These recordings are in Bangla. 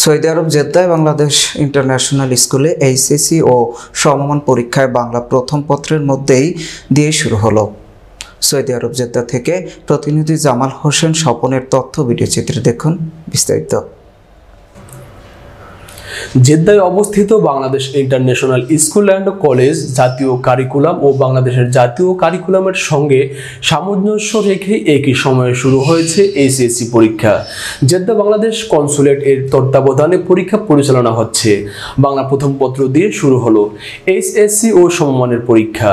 সৌদি আরব জেদ্দায় বাংলাদেশ ইন্টারন্যাশনাল স্কুলে এইচএসসি ও সমমান পরীক্ষায় বাংলা প্রথম পত্রের মধ্যেই দিয়ে শুরু হলো। সৌদি আরব জেদ্দা থেকে প্রতিনিধি জামাল হোসেন স্বপনের তথ্য ভিডিওচিত্রে দেখুন বিস্তারিত। জেদ্দায় অবস্থিত Bangladesh international school and college জাতীয় কারিকুলাম ও বাংলাদেশের জাতীয় কারিকুলামের সঙ্গে সামঞ্জস্য রেখে একই সময়ে শুরু হয়েছে এইচএসসি পরীক্ষা। জেদ্দা বাংলাদেশ কনসুলেট এর তত্ত্বাবধানে পরীক্ষা পরিচালনা হচ্ছে। বাংলা প্রথম পত্র দিয়ে শুরু হলো এইচএসসি ও সমমানের পরীক্ষা।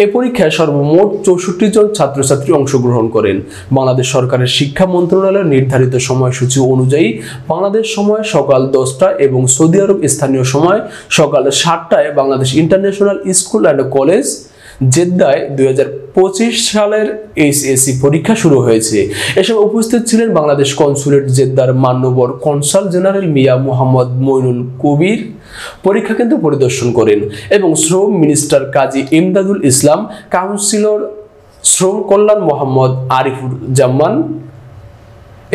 এই পরীক্ষায় সর্বমোট 64 জন ছাত্রছাত্রী অংশগ্রহণ করেন। বাংলাদেশ সরকারের শিক্ষা মন্ত্রণালয়ের নির্ধারিত সময়সূচি অনুযায়ী বাংলাদেশ সময় সকাল 10টা এবং সৌদি আরব স্থানীয় সময় সকাল 7টায় Bangladesh international school and college জেদ্দায় 2025 সালের এইচএসসি পরীক্ষা শুরু হয়েছে। এসব উপস্থিত ছিলেন বাংলাদেশ কনসুলেট জেদ্দার মান্যবর কনসাল জেনারেল মিয়া মোহাম্মদ মইনুল কবির পরীক্ষা কেন্দ্র পরিদর্শন করেন এবং শ্রম মিনিস্টার কাজী ইমদাদুল ইসলাম, কাউন্সিলর শ্রম কল্যাণ মোহাম্মদ আরিফুর জামান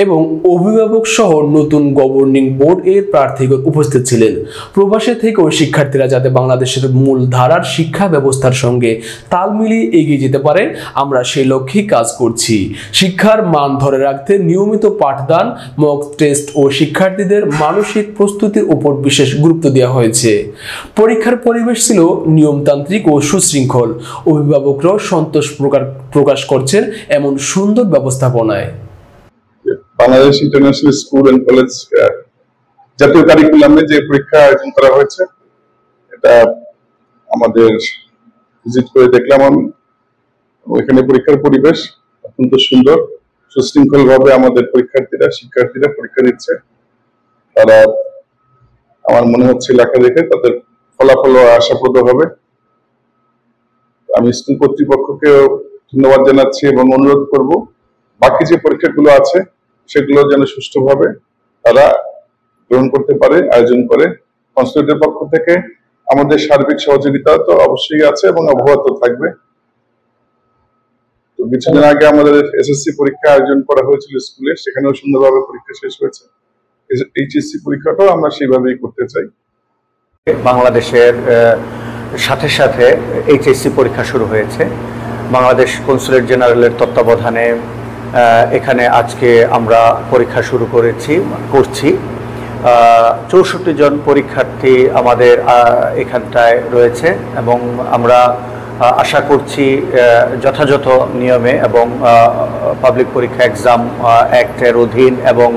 এবং অভিভাবক সহ নতুন গভর্নিং বোর্ড এর প্রার্থীগণ উপস্থিত ছিলেন। প্রবাসে থেকেও শিক্ষার্থীরা যাতে বাংলাদেশের মূল ধারার শিক্ষা ব্যবস্থার সঙ্গে তাল মিলিয়ে এগিয়ে যেতে পারে, আমরা সেই লক্ষ্যেই কাজ করছি। শিক্ষার মান ধরে রাখতে নিয়মিত পাঠদান, মক টেস্ট ও শিক্ষার্থীদের মানসিক প্রস্তুতির উপর বিশেষ গুরুত্ব দেওয়া হয়েছে। পরীক্ষার পরিবেশ ছিল নিয়মতান্ত্রিক ও সুশৃঙ্খল। অভিভাবকরাও সন্তোষ প্রকাশ করছেন এমন সুন্দর ব্যবস্থাপনায়। Bangladesh international school and college জাতীয় কারিকুলামে যে পরীক্ষা আয়োজন করা হয়েছে, এটা আমাদের ভিজিট করে দেখলাম আমি। ওইখানে পরীক্ষার পরিবেশ অত্যন্ত সুন্দর, সুশৃঙ্খল ভাবে আমাদের শিক্ষার্থীরা পরীক্ষা দিচ্ছে। তারা আমার মনে হচ্ছে লেখা দেখে তাদের ফলাফল আশাপ্রদ হবে। আমি স্কুল কর্তৃপক্ষকেও ধন্যবাদ জানাচ্ছি এবং অনুরোধ করব বাকি যে পরীক্ষাগুলো আছে সেগুলো যেন সুষ্ঠুভাবে তারা গ্রহণ করতে পারে, আয়োজন করে। কনসুলেটের পক্ষ থেকে আমাদের সার্বিক সহযোগিতা তো অবশ্যই আছে এবং অব্যাহত থাকবে। তো কিছুদিন আগে আমাদের এসএসসি পরীক্ষা আয়োজন করা হয়েছিল স্কুলে, সেখানেও সুন্দরভাবে পরীক্ষা শেষ হয়েছে। এইচএসসি পরীক্ষাটাও আমরা সেইভাবেই করতে চাই। বাংলাদেশের সাথে সাথে এইচএসসি পরীক্ষা শুরু হয়েছে। বাংলাদেশ কনসুলেট জেনারেলের তত্ত্বাবধানে এখানে আজকে আমরা পরীক্ষা শুরু করছি। 64 জন পরীক্ষার্থী আমাদের এখানটায় রয়েছে এবং আমরা আশা করছি যথাযথ নিয়মে এবং পাবলিক পরীক্ষা এক্সাম অ্যাক্টের অধীন এবং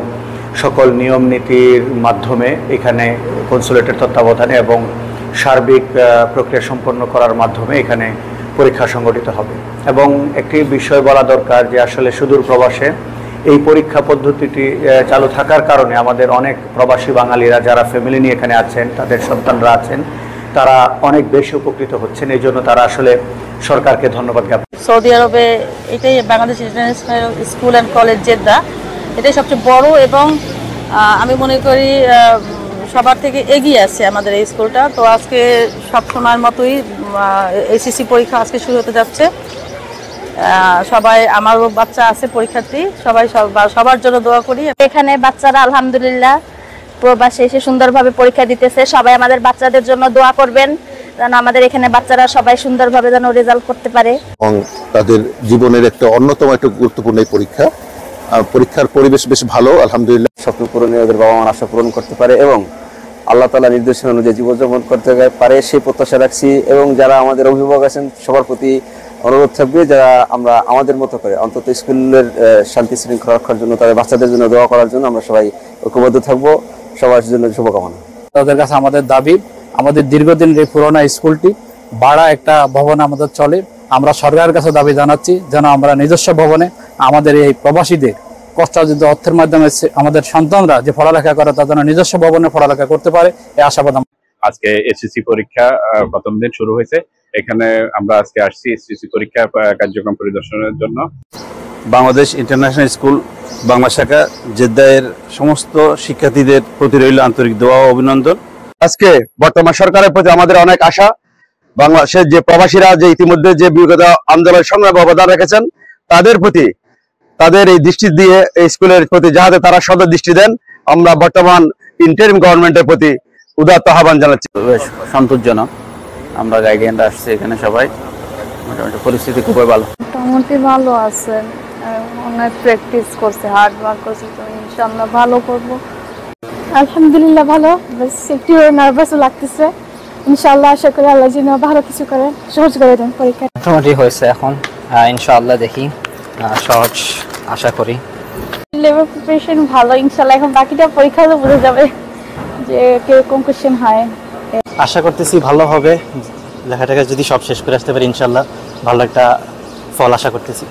সকল নিয়ম নীতির মাধ্যমে এখানে কনসুলেটের তত্ত্বাবধানে এবং সার্বিক প্রক্রিয়া সম্পন্ন করার মাধ্যমে এখানে পরীক্ষা সংগঠিত হবে। এবং একটি বিষয় বলা দরকার যে আসলে সুদূর প্রবাসে এই পরীক্ষা পদ্ধতিটি চালু থাকার কারণে আমাদের অনেক প্রবাসী বাঙালিরা যারা ফ্যামিলি নিয়ে এখানে আছেন, তাদের সন্তানরা আছেন, তারা অনেক বেশি উপকৃত হচ্ছেন। এই জন্য তারা আসলে সরকারকে ধন্যবাদ জ্ঞাপন। সৌদি আরবে এটাই Bangladesh international school and college Jeddah, এটাই সবচেয়ে বড় এবং আমি মনে করি সবার থেকে এগিয়ে আছে আমাদের এই স্কুলটা। তো আজকে সবসময়ের মতোই এইচএসসি পরীক্ষা আজকে শুরু হতে যাচ্ছে। সবাই, আমারও বাচ্চা আছে পরীক্ষার্থী, সবার জন্য দোয়া করি। এখানে বাচ্চারা আলহামদুলিল্লাহ প্রবাসে এসে সুন্দরভাবে পরীক্ষা দিতেছে। সবাই আমাদের বাচ্চাদের জন্য দোয়া করবেন যেন আমাদের এখানে বাচ্চারা সবাই সুন্দরভাবে যেন রেজাল্ট করতে পারে এবং তাদের জীবনের একটা অন্যতম একটা গুরুত্বপূর্ণ পরীক্ষা। পরীক্ষার পরিবেশ বেশ ভালো, আলহামদুলিল্লাহ। স্বপ্ন পূরণে ওদের বাবা মার আশা পূরণ করতে পারে এবং আল্লাহ তাআলা নির্দেশনা অনুযায়ী জীবনযাপন করতে পারে সেই প্রত্যাশা রাখছি। এবং যারা আমাদের অভিভাবক আছেন সবার প্রতি অনুরোধ থাকবে যারা আমরা আমাদের মতো করে অন্তত স্কুলের শান্তি শৃঙ্খলা রক্ষার জন্য, তাদের বাচ্চাদের জন্য দোয়া করার জন্য আমরা সবাই ঐক্যবদ্ধ থাকবো। সবার জন্য শুভকামনা। তাদের কাছে আমাদের দাবি, আমাদের দীর্ঘদিন এই পুরোনো স্কুলটি ভাড়া একটা ভবনে আমাদের চলে। আমরা সরকারের কাছে দাবি জানাচ্ছি যেন আমরা নিজস্ব ভবনে আমাদের এই প্রবাসীদের কষ্টার্জিত অর্থের মাধ্যমে আমাদের সন্তানরা যে পড়ালেখা করে তার জন্য নিজস্ব ভবনে পড়ালেখা করতে পারে, এই আশাবাদ। আজকে এসএসসি পরীক্ষা প্রথম দিন শুরু হয়েছে। এখানে আমরা আজকে আসছি এসএসসি পরীক্ষা কার্যক্রম পরিদর্শনের জন্য। বাংলাদেশ ইন্টারন্যাশনাল স্কুল বাংলা শাখা জেদ্দায়ের সমস্ত শিক্ষার্থীদের প্রতি রইল আন্তরিক দোয়া ও অভিনন্দন। আজকে বর্তমান সরকারের প্রতি আমাদের অনেক আশা। বাংলাদেশের যে প্রবাসীরা যে ইতিমধ্যে যে বিগত আন্দোলন সংগ্রামে অবদান রেখেছেন, তাদের প্রতি তাদের এই দৃষ্টি দিয়ে এই স্কুলের প্রতি যাতে তারা সদয় দৃষ্টি দেন। আমরা বর্তমান ইন্টারিম গভর্নমেন্টের প্রতি উদাত্ত আহ্বান জানাচ্ছি। বেশ সন্তোষজনক, আমরা গাইডেন্ট আসছি এখানে সবাই, মোটামুটি পরিস্থিতি খুবই ভালো। মোটামুটি ভালো আছে, অনেক প্র্যাকটিস করছে, হার্ড ওয়ার্ক করছে, তো ইনশাআল্লাহ ভালো করব। আলহামদুলিল্লাহ ভালো, বাস একটু নার্ভাসও লাগতেছে। ইনশাআল্লাহ আশা করি আল্লাহ যেন ভালো কিছু করে, সহজ করে দেন পরীক্ষা। মোটামুটি হয়েছে, এখন ইনশাআল্লাহ দেখি সহজ আশা করি। লেভেল প্রিপারেশন ভালো, ইনশাআল্লাহ এখন বাকিটা পরীক্ষাতে বোঝা যাবে যে কিরকম কোশ্চেন হয়। আশা করতেছি ভালো হবে, লেখাটাকে যদি সব শেষ করে আসতে পারি ইনশাআল্লাহ ভালো একটা ফল আশা করতেছি।